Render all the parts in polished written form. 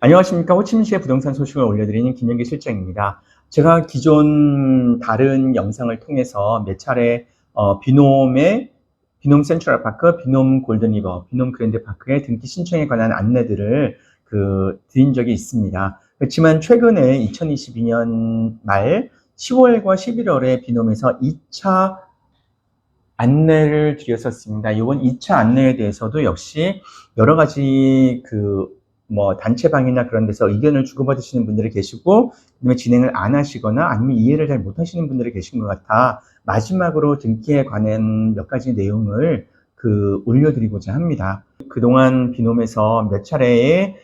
안녕하십니까. 호치민시의 부동산 소식을 올려드리는 김영기 실장입니다. 제가 기존 다른 영상을 통해서 몇 차례 비놈 센트럴파크, 비놈 골든리버, 비놈 그랜드파크의 등기 신청에 관한 안내들을 드린 적이 있습니다. 그렇지만 최근에 2022년 말 10월과 11월에 비놈에서 2차 안내를 드렸었습니다. 이번 2차 안내에 대해서도 역시 여러 가지 단체방이나 그런 데서 의견을 주고받으시는 분들이 계시고, 그다음에 진행을 안 하시거나 아니면 이해를 잘 못하시는 분들이 계신 것 같아 마지막으로 등기에 관한 몇 가지 내용을 올려드리고자 합니다. 그동안 비놈에서 몇 차례의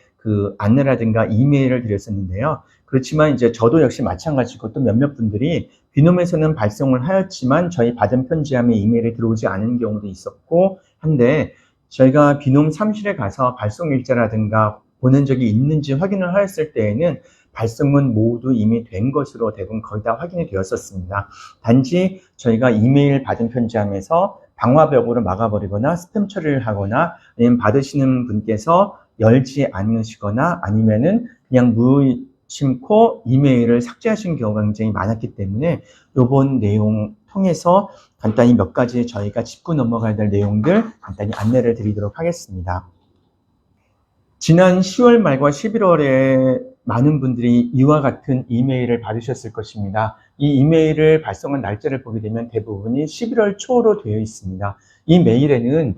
안내라든가 이메일을 드렸었는데요. 그렇지만 이제 저도 역시 마찬가지고 또 몇몇 분들이 비놈에서는 발송을 하였지만 저희 받은 편지함에 이메일이 들어오지 않은 경우도 있었고 한데, 저희가 비놈 사무실에 가서 발송 일자라든가 보낸 적이 있는지 확인을 하였을 때에는 발송은 모두 이미 된 것으로 대부분 거의 다 확인이 되었었습니다. 단지 저희가 이메일 받은 편지함에서 방화벽으로 막아버리거나 스팸 처리를 하거나 아니면 받으시는 분께서 열지 않으시거나 아니면은 그냥 무심코 이메일을 삭제하신 경우가 굉장히 많았기 때문에 이번 내용 통해서 간단히 몇 가지 저희가 짚고 넘어가야 될 내용들 간단히 안내를 드리도록 하겠습니다. 지난 10월 말과 11월에 많은 분들이 이와 같은 이메일을 받으셨을 것입니다. 이 이메일을 발송한 날짜를 보게 되면 대부분이 11월 초로 되어 있습니다. 이 메일에는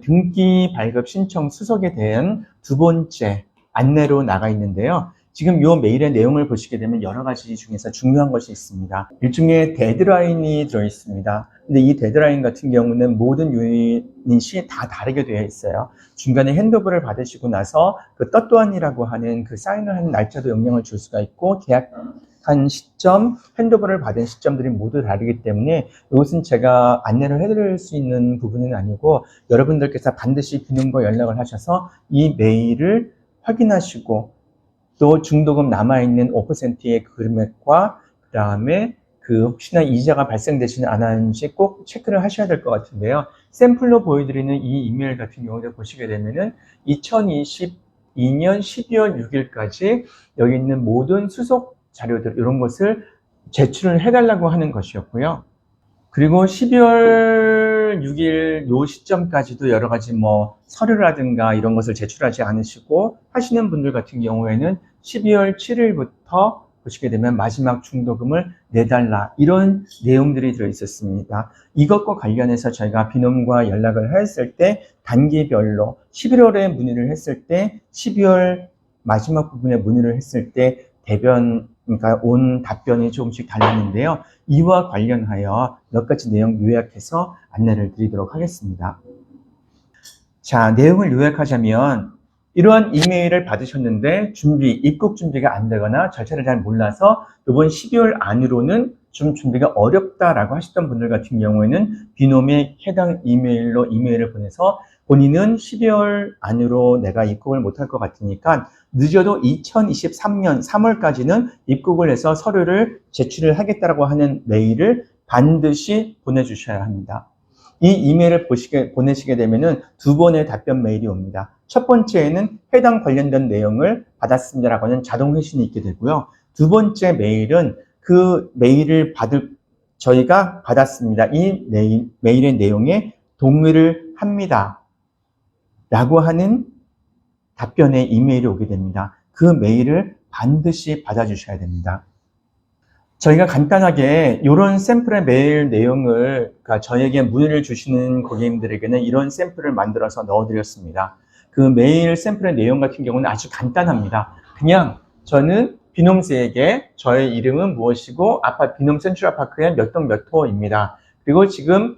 등기 발급 신청 수속에 대한 두 번째 안내로 나가 있는데요. 지금 이 메일의 내용을 보시게 되면 여러 가지 중에서 중요한 것이 있습니다. 일종의 데드라인이 들어있습니다. 근데 이 데드라인 같은 경우는 모든 유닛이 다 다르게 되어 있어요. 중간에 핸드오버를 받으시고 나서 떳또한이라고 하는 사인을 하는 날짜도 영향을 줄 수가 있고, 계약한 시점, 핸드오버를 받은 시점들이 모두 다르기 때문에 이것은 제가 안내를 해드릴 수 있는 부분은 아니고, 여러분들께서 반드시 비놈과 연락을 하셔서 이 메일을 확인하시고 또 중도금 남아있는 5%의 금액과 그 다음에 혹시나 이자가 발생되지는 않았는지 꼭 체크를 하셔야 될 것 같은데요. 샘플로 보여드리는 이 이메일 같은 경우도 보시게 되면은 2022년 12월 6일까지 여기 있는 모든 수속 자료들 이런 것을 제출을 해달라고 하는 것이었고요. 그리고 12월 6일 요 시점까지도 여러 가지 서류라든가 이런 것을 제출하지 않으시고 하시는 분들 같은 경우에는 12월 7일부터 보시게 되면 마지막 중도금을 내달라 이런 내용들이 들어있었습니다. 이것과 관련해서 저희가 비놈과 연락을 했을 때 단기별로 11월에 문의를 했을 때 12월 마지막 부분에 문의를 했을 때 그러니까 온 답변이 조금씩 달랐는데요. 이와 관련하여 몇 가지 내용 요약해서 안내를 드리도록 하겠습니다. 자, 내용을 요약하자면 이러한 이메일을 받으셨는데 입국 준비가 안 되거나 절차를 잘 몰라서 이번 12월 안으로는 좀 준비가 어렵다라고 하셨던 분들 같은 경우에는 비놈의 해당 이메일로 이메일을 보내서 본인은 12월 안으로 내가 입국을 못할 것 같으니까 늦어도 2023년 3월까지는 입국을 해서 서류를 제출을 하겠다라고 하는 메일을 반드시 보내주셔야 합니다. 이 이메일을 보내시게 되면은 두 번의 답변 메일이 옵니다. 첫 번째에는 해당 관련된 내용을 받았습니다라고 하는 자동 회신이 있게 되고요. 두 번째 메일은 그 메일을 저희가 받았습니다. 이 메일의 내용에 동의를 합니다. 라고 하는 답변의 이메일이 오게 됩니다. 그 메일을 반드시 받아주셔야 됩니다. 저희가 간단하게 이런 샘플의 메일 내용을, 그러니까 저에게 문의를 주시는 고객님들에게는 이런 샘플을 만들어서 넣어드렸습니다. 그 메일 샘플의 내용 같은 경우는 아주 간단합니다. 그냥 저는 비놈스에게 저의 이름은 무엇이고 비놈 센트럴파크의 몇 동 몇 호입니다. 그리고 지금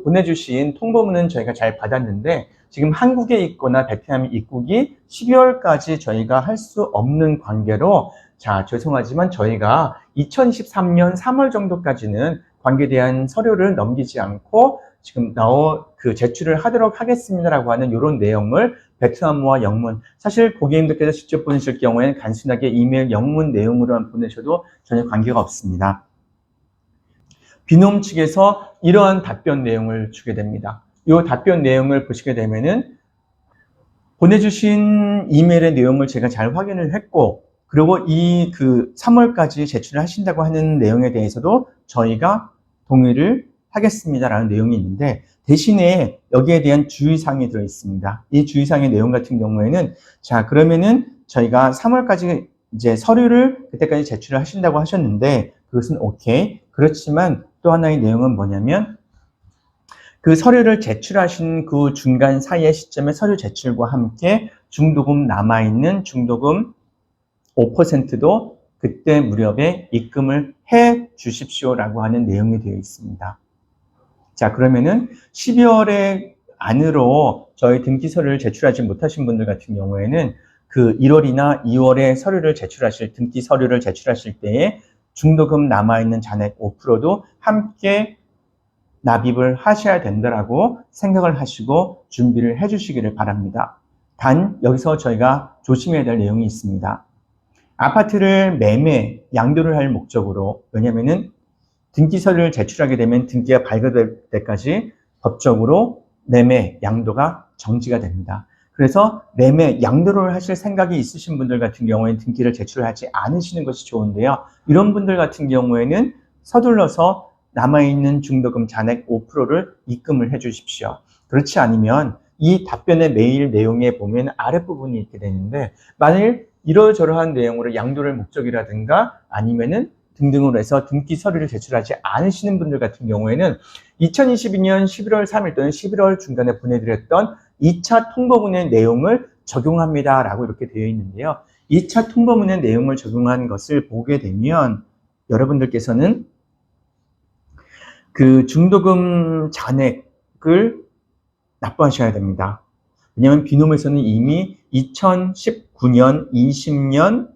보내주신 통보문은 저희가 잘 받았는데 지금 한국에 있거나 베트남 입국이 12월까지 저희가 할 수 없는 관계로 죄송하지만 저희가 2023년 3월 정도까지는 관계에 대한 서류를 넘기지 않고 지금 제출을 하도록 하겠습니다라고 하는 이런 내용을 베트남어와 영문, 사실 고객님들께서 직접 보내실 경우에는 단순하게 이메일 영문 내용으로만 보내셔도 전혀 관계가 없습니다. 비놈 측에서 이러한 답변 내용을 주게 됩니다. 이 답변 내용을 보시게 되면은 보내주신 이메일의 내용을 제가 잘 확인을 했고, 그리고 3월까지 제출을 하신다고 하는 내용에 대해서도 저희가 동의를 하겠습니다라는 내용이 있는데, 대신에 여기에 대한 주의사항이 들어 있습니다. 이 주의사항의 내용 같은 경우에는, 자, 그러면은 저희가 3월까지 이제 서류를 그때까지 제출을 하신다고 하셨는데, 그것은 오케이. 그렇지만 또 하나의 내용은 뭐냐면, 그 서류를 제출하신 그 중간 사이의 시점에 서류 제출과 함께 중도금 남아있는 중도금 5%도 그때 무렵에 입금을 해 주십시오라고 하는 내용이 되어 있습니다. 자, 그러면은 12월에 안으로 저희 등기 서류를 제출하지 못하신 분들 같은 경우에는 그 1월이나 2월에 서류를 제출하실, 등기 서류를 제출하실 때에 중도금 남아있는 잔액 5%도 함께 납입을 하셔야 된다라고 생각을 하시고 준비를 해 주시기를 바랍니다. 단 여기서 저희가 조심해야 될 내용이 있습니다. 아파트를 매매, 양도를 할 목적으로, 왜냐면은 등기 서류를 제출하게 되면 등기가 발급될 때까지 법적으로 매매, 양도가 정지가 됩니다. 그래서 매매, 양도를 하실 생각이 있으신 분들 같은 경우에는 등기를 제출하지 않으시는 것이 좋은데요. 이런 분들 같은 경우에는 서둘러서 남아있는 중도금 잔액 5%를 입금을 해 주십시오. 그렇지 않으면 이 답변의 메일 내용에 보면 아랫부분이 있게 되는데, 만일 이러저러한 내용으로 양도를 목적이라든가 아니면은 등등으로 해서 등기 서류를 제출하지 않으시는 분들 같은 경우에는 2022년 11월 3일 또는 11월 중간에 보내드렸던 2차 통보문의 내용을 적용합니다라고 이렇게 되어 있는데요. 2차 통보문의 내용을 적용한 것을 보게 되면 여러분들께서는 그 중도금 잔액을 납부하셔야 됩니다. 왜냐하면 비놈에서는 이미 2019년, 20년,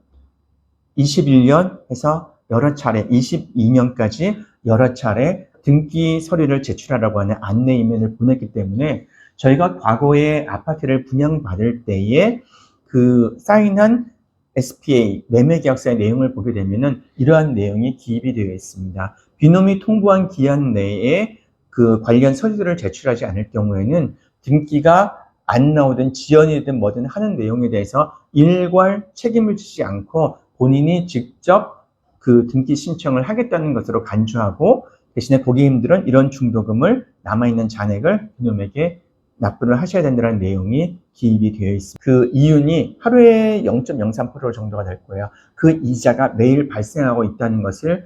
21년 해서 여러 차례, 22년까지 여러 차례 등기 서류를 제출하라고 하는 안내 이메일을 보냈기 때문에 저희가 과거에 아파트를 분양받을 때에 그 사인한 SPA, 매매계약서의 내용을 보게 되면은 이러한 내용이 기입이 되어 있습니다. 비놈이 통보한 기한 내에 그 관련 서류들을 제출하지 않을 경우에는 등기가 안 나오든 지연이든 뭐든 하는 내용에 대해서 일괄 책임을 지지 않고 본인이 직접 그 등기 신청을 하겠다는 것으로 간주하고, 대신에 고객님들은 이런 중도금을 남아있는 잔액을 비놈에게 납부를 하셔야 된다는 내용이 기입이 되어 있습니다. 그 이윤이 하루에 0.03% 정도가 될 거예요. 그 이자가 매일 발생하고 있다는 것을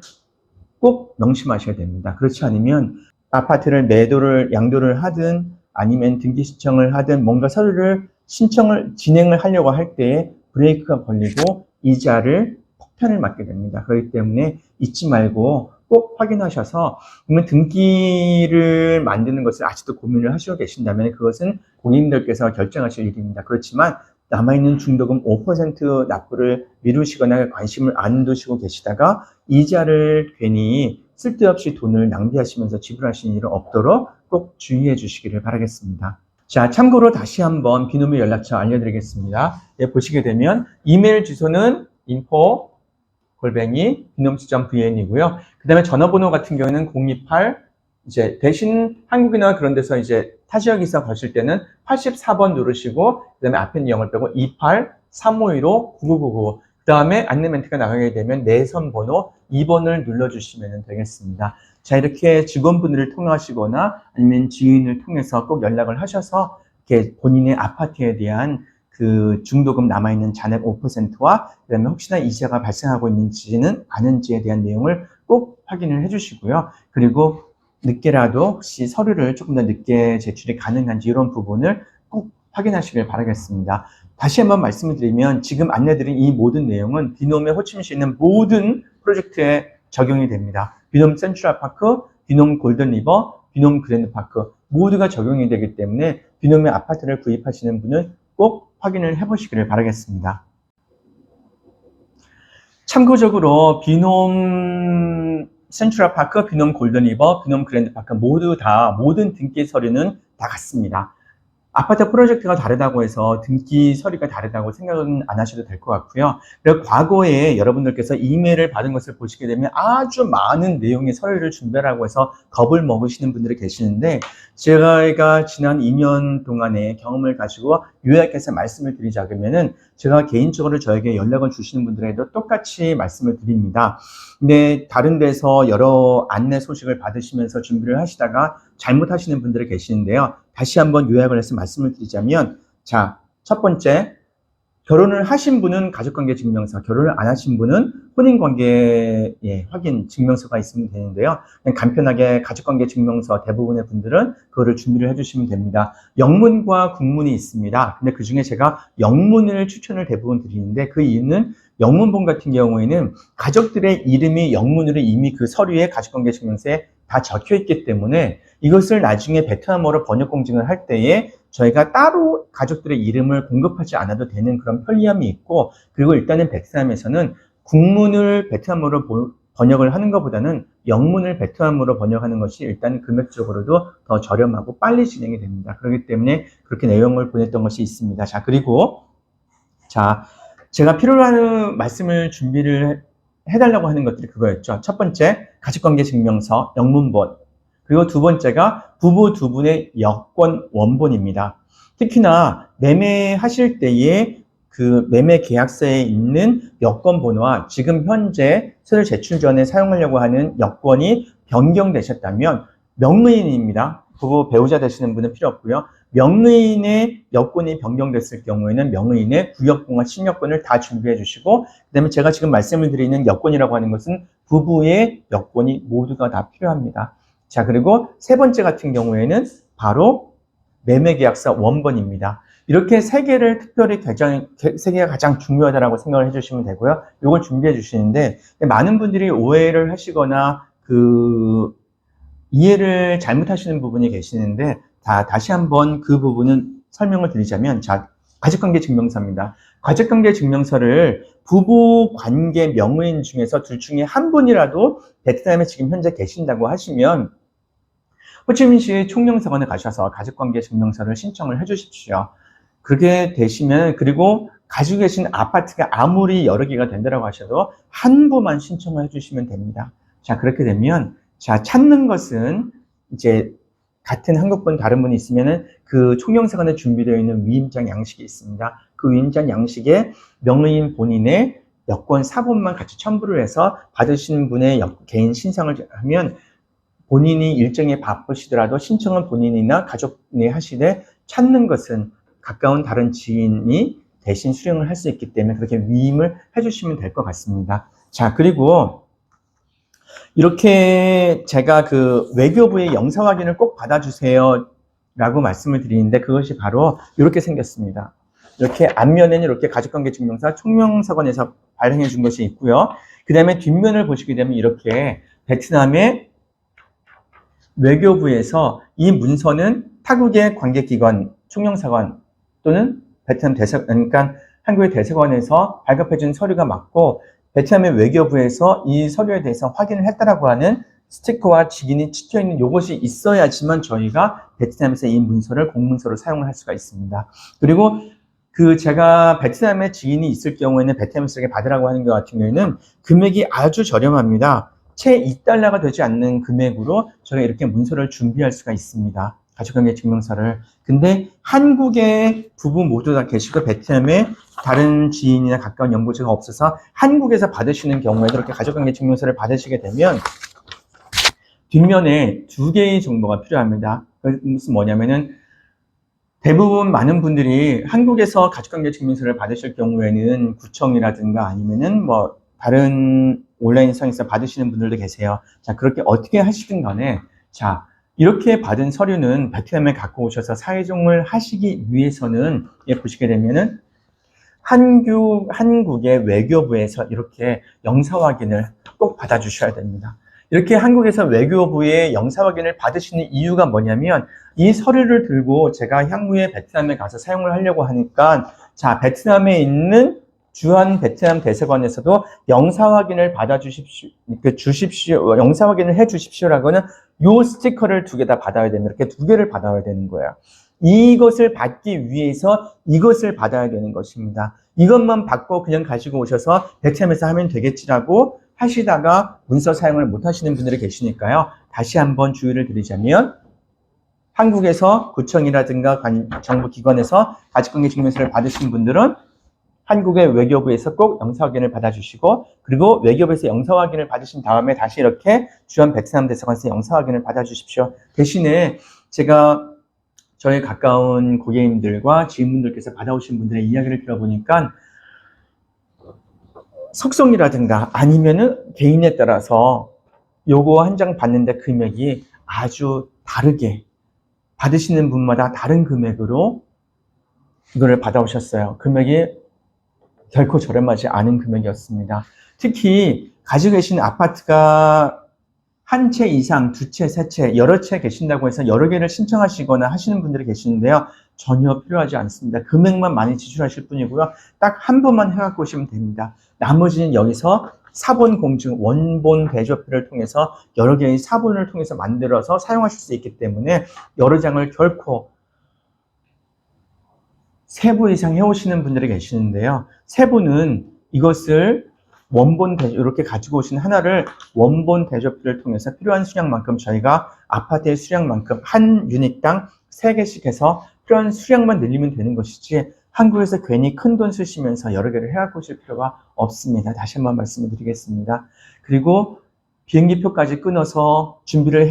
꼭 명심하셔야 됩니다. 그렇지 않으면 아파트를 매도를, 양도를 하든 아니면 등기 신청을 하든 뭔가 서류를 진행을 하려고 할 때에 브레이크가 걸리고 이자를 폭탄을 맞게 됩니다. 그렇기 때문에 잊지 말고 꼭 확인하셔서, 그러면 등기를 만드는 것을 아직도 고민을 하시고 계신다면 그것은 고객님들께서 결정하실 일입니다. 그렇지만 남아있는 중도금 5% 납부를 미루시거나 관심을 안 두시고 계시다가 이자를 괜히 쓸데없이 돈을 낭비하시면서 지불하시는 일은 없도록 꼭 주의해 주시기를 바라겠습니다. 자, 참고로 다시 한번 비놈의 연락처 알려드리겠습니다. 예, 보시게 되면 이메일 주소는 info@binom.vn이고요. 그 다음에 전화번호 같은 경우에는 028, 이제 대신 한국이나 그런 데서 이제 타지역에서 거실 때는 84번 누르시고, 그 다음에 앞에 있는 0을 빼고 28-3515-9999. 그 다음에 안내 멘트가 나가게 되면 내선 번호 2번을 눌러주시면 되겠습니다. 자, 이렇게 직원분들을 통하시거나 아니면 지인을 통해서 꼭 연락을 하셔서 이렇게 본인의 아파트에 대한 그 중도금 남아있는 잔액 5%와 그 다음에 혹시나 이자가 발생하고 있는지는 아는지에 대한 내용을 꼭 확인을 해주시고요. 그리고 늦게라도 혹시 서류를 조금 더 늦게 제출이 가능한지 이런 부분을 꼭 확인하시길 바라겠습니다. 다시 한번 말씀을 드리면 지금 안내드린 이 모든 내용은 비놈의 호치민시에 있는 모든 프로젝트에 적용이 됩니다. 비놈 센트럴파크, 비놈 골든리버, 비놈 그랜드파크 모두가 적용이 되기 때문에 비놈의 아파트를 구입하시는 분은 꼭 확인을 해보시기를 바라겠습니다. 참고적으로 비놈 센트럴파크, 비놈 골든리버, 비놈 그랜드파크 모두 다 모든 등기 서류는 다 같습니다. 아파트 프로젝트가 다르다고 해서 등기 서류가 다르다고 생각은 안 하셔도 될 것 같고요. 그리고 과거에 여러분들께서 이메일을 받은 것을 보시게 되면 아주 많은 내용의 서류를 준비하라고 해서 겁을 먹으시는 분들이 계시는데, 제가 지난 2년 동안의 경험을 가지고 요약해서 말씀을 드리자면은, 제가 개인적으로 저에게 연락을 주시는 분들에도 똑같이 말씀을 드립니다. 근데 다른 데서 여러 안내 소식을 받으시면서 준비를 하시다가 잘못하시는 분들이 계시는데요. 다시 한번 요약을 해서 말씀을 드리자면, 자, 첫 번째, 결혼을 하신 분은 가족관계 증명서, 결혼을 안 하신 분은 혼인관계 확인 증명서가 있으면 되는데요. 그냥 간편하게 가족관계 증명서 대부분의 분들은 그거를 준비를 해주시면 됩니다. 영문과 국문이 있습니다. 근데 그 중에 제가 영문을 추천을 대부분 드리는데, 그 이유는 영문본 같은 경우에는 가족들의 이름이 영문으로 이미 그 서류에 가족관계 증명서에 다 적혀 있기 때문에 이것을 나중에 베트남어로 번역 공증을 할 때에 저희가 따로 가족들의 이름을 공급하지 않아도 되는 그런 편리함이 있고, 그리고 일단은 베트남에서는 국문을 베트남어로 번역을 하는 것보다는 영문을 베트남어로 번역하는 것이 일단 금액적으로도 더 저렴하고 빨리 진행이 됩니다. 그렇기 때문에 그렇게 내용을 보냈던 것이 있습니다. 자, 그리고 제가 필요로 하는 말씀을 준비를 해달라고 하는 것들이 그거였죠. 첫 번째, 가족관계 증명서 영문본. 그리고 두 번째가 부부 두 분의 여권 원본입니다. 특히나 매매하실 때에 그 매매 계약서에 있는 여권 번호와 지금 현재 서류 제출 전에 사용하려고 하는 여권이 변경되셨다면, 명의인입니다. 부부 배우자 되시는 분은 필요 없고요. 명의인의 여권이 변경됐을 경우에는 명의인의 구역번호와 신여권을 다 준비해 주시고, 그 다음에 제가 지금 말씀을 드리는 여권이라고 하는 것은 부부의 여권이 모두가 다 필요합니다. 자, 그리고 세 번째 같은 경우에는 바로 매매계약서 원본입니다. 이렇게 세 개를 특별히 세 개가 가장 중요하다고 생각을 해주시면 되고요. 이걸 준비해 주시는데, 많은 분들이 오해를 하시거나 이해를 잘못하시는 부분이 계시는데, 다시 한번 그 부분은 설명을 드리자면, 가족관계 증명서입니다. 가족관계 증명서를 부부 관계 명의인 중에서 둘 중에 한 분이라도 베트남에 지금 현재 계신다고 하시면 호치민시 총영사관에 가셔서 가족관계 증명서를 신청을 해 주십시오. 그렇게 되시면, 그리고 가지고 계신 아파트가 아무리 여러 개가 된다고 하셔도 한 부만 신청을 해 주시면 됩니다. 자, 그렇게 되면, 찾는 것은 이제 같은 한국분 다른 분이 있으면은 그 총영사관에 준비되어 있는 위임장 양식이 있습니다. 그 위임장 양식에 명의인 본인의 여권 사본만 같이 첨부를 해서 받으시는 분의 개인 신상을 하면, 본인이 일정이 바쁘시더라도 신청은 본인이나 가족이 하시되 찾는 것은 가까운 다른 지인이 대신 수령을 할 수 있기 때문에 그렇게 위임을 해주시면 될 것 같습니다. 자, 그리고 이렇게 제가 그 외교부의 영사 확인을 꼭 받아주세요 라고 말씀을 드리는데, 그것이 바로 이렇게 생겼습니다. 이렇게 앞면에는 이렇게 가족관계 증명서 총영사관에서 발행해 준 것이 있고요. 그 다음에 뒷면을 보시게 되면 이렇게 베트남의 외교부에서 이 문서는 타국의 관계기관, 총영사관 또는 베트남 대사관, 그러니까 한국의 대사관에서 발급해준 서류가 맞고, 베트남의 외교부에서 이 서류에 대해서 확인을 했다라고 하는 스티커와 직인이 찍혀있는 이것이 있어야지만 저희가 베트남에서 이 문서를 공문서로 사용을 할 수가 있습니다. 그리고 제가 베트남에 지인이 있을 경우에는 베트남에서 받으라고 하는 것 같은 경우에는 금액이 아주 저렴합니다. 채 2달러가 되지 않는 금액으로 저희가 이렇게 문서를 준비할 수가 있습니다. 가족관계 증명서를. 근데 한국에 부부 모두 다 계시고 베트남에 다른 지인이나 가까운 연고지가 없어서 한국에서 받으시는 경우에도 이렇게 가족관계 증명서를 받으시게 되면 뒷면에 두 개의 정보가 필요합니다. 무슨 뭐냐면은, 대부분 많은 분들이 한국에서 가족관계 증명서를 받으실 경우에는 구청이라든가 아니면은 뭐 다른 온라인상에서 받으시는 분들도 계세요. 자, 그렇게 어떻게 하시든 간에, 이렇게 받은 서류는 베트남에 갖고 오셔서 사회종을 하시기 위해서는, 보시게 되면은 한국의 외교부에서 이렇게 영사 확인을 꼭 받아주셔야 됩니다. 이렇게 한국에서 외교부의 영사 확인을 받으시는 이유가 뭐냐면, 이 서류를 들고 제가 향후에 베트남에 가서 사용을 하려고 하니까, 베트남에 있는 주한 베트남 대사관에서도 영사 확인을 받아주십시오, 영사 확인을 해 주십시오라고는 요 스티커를 두 개 다 받아야 됩니다. 이렇게 두 개를 받아야 되는 거예요. 이것을 받기 위해서 이것을 받아야 되는 것입니다. 이것만 받고 그냥 가지고 오셔서 베트남에서 하면 되겠지라고 하시다가 문서 사용을 못 하시는 분들이 계시니까요. 다시 한번 주의를 드리자면 한국에서 구청이라든가 정부 기관에서 가족관계 증명서를 받으신 분들은 한국의 외교부에서 꼭 영사 확인을 받아주시고, 그리고 외교부에서 영사 확인을 받으신 다음에 다시 이렇게 주한 베트남 대사관에서 영사 확인을 받아주십시오. 대신에 제가 저희 가까운 고객님들과 지인분들께서 받아오신 분들의 이야기를 들어보니까 속성이라든가 아니면은 개인에 따라서 요거 한 장 받는데 금액이 아주 다르게 받으시는 분마다 다른 금액으로 이거를 받아오셨어요. 금액이 결코 저렴하지 않은 금액이었습니다. 특히 가지고 계신 아파트가 한 채 이상, 두 채, 세 채, 여러 채 계신다고 해서 여러 개를 신청하시거나 하시는 분들이 계시는데요. 전혀 필요하지 않습니다. 금액만 많이 지출하실 뿐이고요. 딱 한 번만 해갖고 오시면 됩니다. 나머지는 여기서 사본 공증, 원본 대조표를 통해서 여러 개의 사본을 통해서 만들어서 사용하실 수 있기 때문에 여러 장을 결코 3부 이상 해오시는 분들이 계시는데요. 3부는 이것을 원본 대조, 이렇게 가지고 오신 하나를 원본 대조표를 통해서 필요한 수량만큼 저희가 아파트의 수량만큼 한 유닛당 3개씩 해서 필요한 수량만 늘리면 되는 것이지 한국에서 괜히 큰 돈 쓰시면서 여러 개를 해갖고 오실 필요가 없습니다. 다시 한번 말씀을 드리겠습니다. 그리고 비행기표까지 끊어서 준비를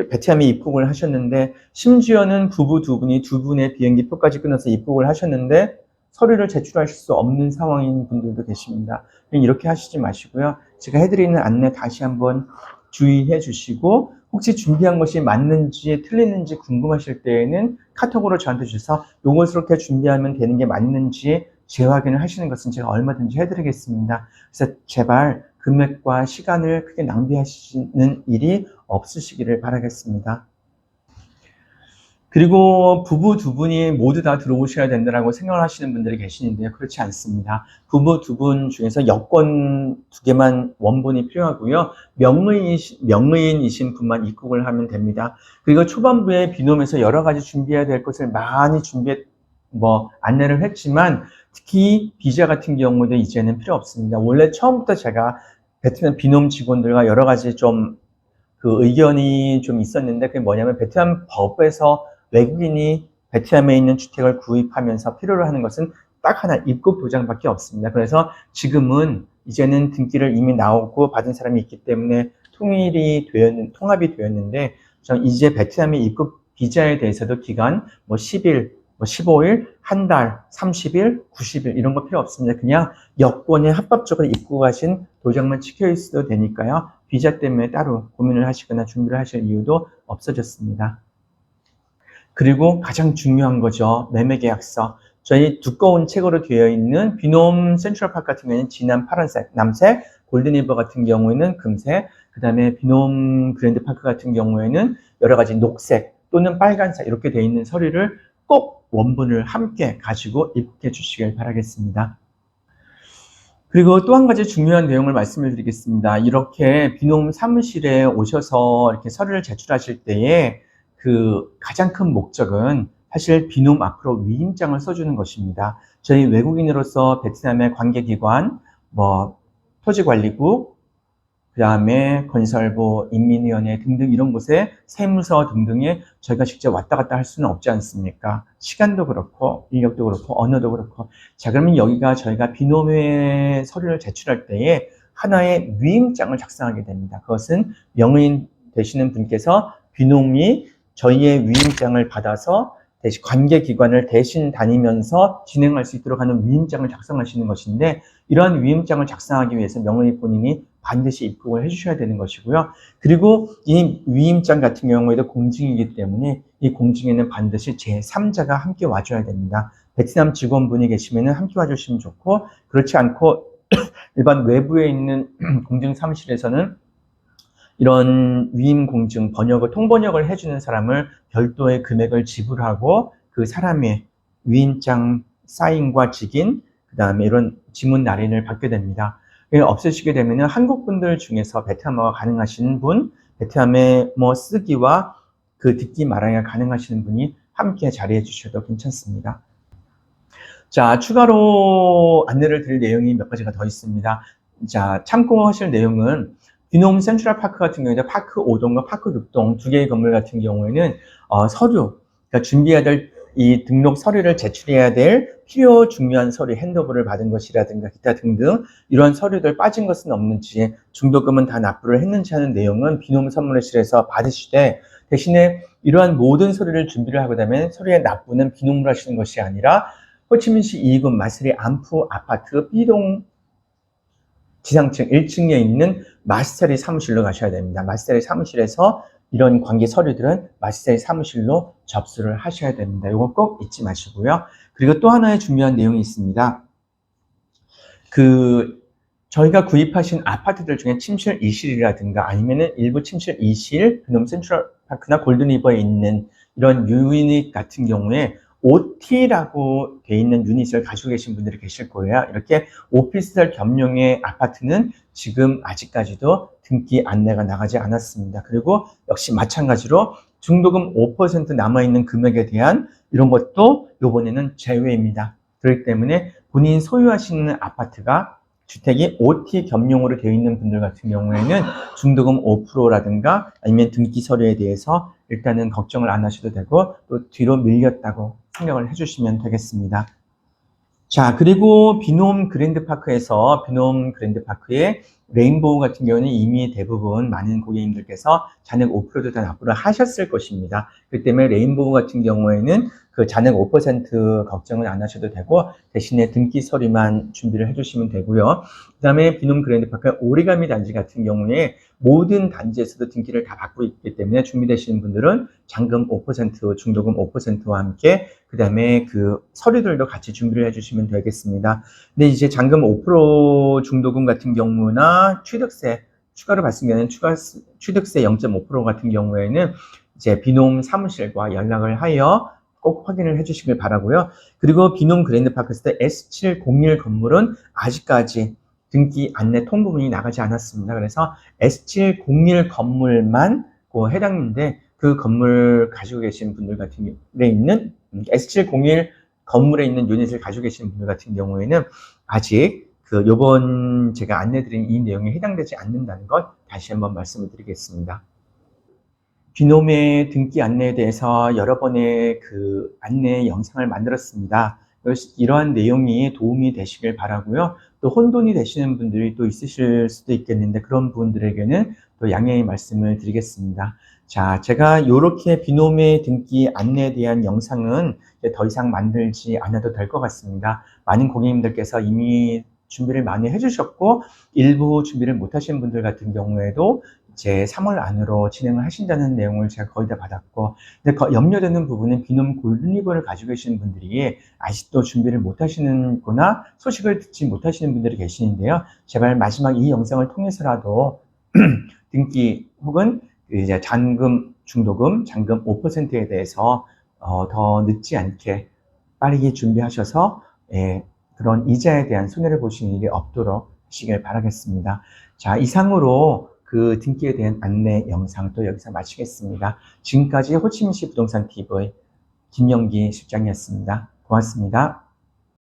베트남에 입국을 하셨는데, 심지어는 부부 두 분의 비행기표까지 끊어서 입국을 하셨는데 서류를 제출하실 수 없는 상황인 분들도 계십니다. 이렇게 하시지 마시고요. 제가 해드리는 안내 다시 한번 주의해 주시고, 혹시 준비한 것이 맞는지 틀리는지 궁금하실 때에는 카톡으로 저한테 주셔서 요것을 이렇게 준비하면 되는 게 맞는지 재확인을 하시는 것은 제가 얼마든지 해드리겠습니다. 그래서 제발 금액과 시간을 크게 낭비하시는 일이 없으시기를 바라겠습니다. 그리고 부부 두 분이 모두 다 들어오셔야 된다고 생각을 하시는 분들이 계시는데요. 그렇지 않습니다. 부부 두 분 중에서 여권 2개만 원본이 필요하고요. 명의인이신 분만 입국을 하면 됩니다. 그리고 초반부에 비놈에서 여러 가지 준비해야 될 것을 많이 안내를 했지만, 특히 비자 같은 경우도 이제는 필요 없습니다. 원래 처음부터 제가 베트남 비놈 직원들과 여러 가지 의견이 좀 있었는데, 그게 뭐냐면 베트남 법에서 외국인이 베트남에 있는 주택을 구입하면서 필요로 하는 것은 딱 하나, 입국 도장밖에 없습니다. 그래서 지금은 이제는 등기를 이미 나오고 받은 사람이 있기 때문에 통합이 되었는데, 이제 베트남의 입국 비자에 대해서도 기간 10일, 15일, 한 달, 30일, 90일 이런 거 필요 없습니다. 그냥 여권에 합법적으로 입국하신 도장만 찍혀 있어도 되니까요. 비자 때문에 따로 고민을 하시거나 준비를 하실 이유도 없어졌습니다. 그리고 가장 중요한 거죠. 매매계약서. 저희 두꺼운 책으로 되어 있는 비놈 센트럴파크 같은 경우에는 진한 파란색, 남색, 골든리버 같은 경우에는 금색, 그 다음에 비놈 그랜드파크 같은 경우에는 여러 가지 녹색 또는 빨간색 이렇게 되어 있는 서류를 꼭 원본을 함께 가지고 입국해 주시길 바라겠습니다. 그리고 또 한 가지 중요한 내용을 말씀을 드리겠습니다. 이렇게 비놈 사무실에 오셔서 이렇게 서류를 제출하실 때에 가장 큰 목적은 사실 비놈 앞으로 위임장을 써주는 것입니다. 저희 외국인으로서 베트남의 관계기관, 토지관리국, 그 다음에 건설부, 인민위원회 등등 이런 곳에 세무서 등등에 저희가 직접 왔다 갔다 할 수는 없지 않습니까? 시간도 그렇고, 인력도 그렇고, 언어도 그렇고. 자, 그러면 여기가 저희가 비놈의 서류를 제출할 때에 하나의 위임장을 작성하게 됩니다. 그것은 명의인 되시는 분께서 비놈이 저희의 위임장을 받아서 대신 관계기관을 대신 다니면서 진행할 수 있도록 하는 위임장을 작성하시는 것인데, 이러한 위임장을 작성하기 위해서 명의 본인이 반드시 입국을 해주셔야 되는 것이고요. 그리고 이 위임장 같은 경우에도 공증이기 때문에 이 공증에는 반드시 제3자가 함께 와줘야 됩니다. 베트남 직원분이 계시면 함께 와주시면 좋고, 그렇지 않고 일반 외부에 있는 공증 사무실에서는 이런 위임 공증 통번역을 해주는 사람을 별도의 금액을 지불하고 그 사람의 위임장 사인과 직인, 그 다음에 이런 지문 날인을 받게 됩니다. 없으시게 되면 한국 분들 중에서 베트남어가 가능하신 분, 베트남의 쓰기와 듣기 말하기가 가능하시는 분이 함께 자리해 주셔도 괜찮습니다. 자, 추가로 안내를 드릴 내용이 몇 가지가 더 있습니다. 자, 참고하실 내용은 비놈 센트럴파크 같은 경우에는 파크 5동과 파크 6동 두 개의 건물 같은 경우에는 서류, 그러니까 준비해야 될 이 등록 서류를 제출해야 될 필요 중요한 서류, 핸드오버를 받은 것이라든가 기타 등등 이런 서류들 빠진 것은 없는지, 중도금은 다 납부를 했는지 하는 내용은 비놈 선물실에서 받으시되, 대신에 이러한 모든 서류를 준비를 하고 나면 서류의 납부는 비놈으로 하시는 것이 아니라 호치민시 2군 마스리 안푸 아파트 B동 지상층 1층에 있는 마스터리 사무실로 가셔야 됩니다. 마스터리 사무실에서 이런 관계 서류들은 마스터리 사무실로 접수를 하셔야 됩니다. 이거 꼭 잊지 마시고요. 그리고 또 하나의 중요한 내용이 있습니다. 저희가 구입하신 아파트들 중에 침실 2실이라든가 아니면은 일부 침실 2실, 그놈 센트럴파크나 골든리버에 있는 이런 유닛 같은 경우에 OT라고 돼 있는 유닛을 가지고 계신 분들이 계실 거예요. 이렇게 오피스텔 겸용의 아파트는 지금 아직까지도 등기 안내가 나가지 않았습니다. 그리고 역시 마찬가지로 중도금 5% 남아있는 금액에 대한 이런 것도 이번에는 제외입니다. 그렇기 때문에 본인 소유하시는 아파트가 주택이 OT 겸용으로 되어 있는 분들 같은 경우에는 중도금 5%라든가 아니면 등기 서류에 대해서 일단은 걱정을 안 하셔도 되고 또 뒤로 밀렸다고 생각을 해주시면 되겠습니다. 자, 그리고 비놈 그랜드파크에서 비놈 그랜드파크의 레인보우 같은 경우는 이미 대부분 많은 고객님들께서 잔액 5%도 다 납부를 하셨을 것입니다. 그렇기 때문에 레인보우 같은 경우에는 그 잔액 5% 걱정은 안 하셔도 되고 대신에 등기 서류만 준비를 해주시면 되고요. 그 다음에 비놈 그랜드파크 오리가미 단지 같은 경우에 모든 단지에서도 등기를 다 받고 있기 때문에 준비되시는 분들은 잔금 5%, 중도금 5%와 함께 그 다음에 그 서류들도 같이 준비를 해주시면 되겠습니다. 근데 이제 잔금 5% 중도금 같은 경우나 취득세, 추가로 발생되는 취득세 0.5% 같은 경우에는 이제 비놈 사무실과 연락을 하여 꼭 확인을 해주시길 바라고요. 그리고 비놈 그랜드파크스테 S701 건물은 아직까지 등기 안내 통보문이 나가지 않았습니다. 그래서 S701 건물만 해당인데 그 건물 가지고 계신 분들 같은 경우에 있는 S701 건물에 있는 유닛을 가지고 계시는 분들 같은 경우에는 아직 요번 제가 안내드린 이 내용에 해당되지 않는다는 것 다시 한번 말씀을 드리겠습니다. 비놈의 등기 안내에 대해서 여러 번의 안내 영상을 만들었습니다. 이러한 내용이 도움이 되시길 바라고요. 또 혼돈이 되시는 분들이 또 있으실 수도 있겠는데 그런 분들에게는 또 양해의 말씀을 드리겠습니다. 자, 제가 이렇게 비놈의 등기 안내에 대한 영상은 더 이상 만들지 않아도 될 것 같습니다. 많은 고객님들께서 이미 준비를 많이 해주셨고 일부 준비를 못 하신 분들 같은 경우에도 이제 3월 안으로 진행을 하신다는 내용을 제가 거의 다 받았고, 근데 염려되는 부분은 비놈 골든리버를 가지고 계시는 분들이 아직도 준비를 못 하시는구나, 소식을 듣지 못하시는 분들이 계시는데요. 제발 마지막 이 영상을 통해서라도 등기 혹은 이제 잔금, 중도금, 잔금 5%에 대해서 더 늦지 않게 빠르게 준비하셔서 그런 이자에 대한 손해를 보시는 일이 없도록 하시길 바라겠습니다. 자, 이상으로 등기에 대한 안내 영상 또 여기서 마치겠습니다. 지금까지 호치민시 부동산 TV 김영기 실장이었습니다. 고맙습니다.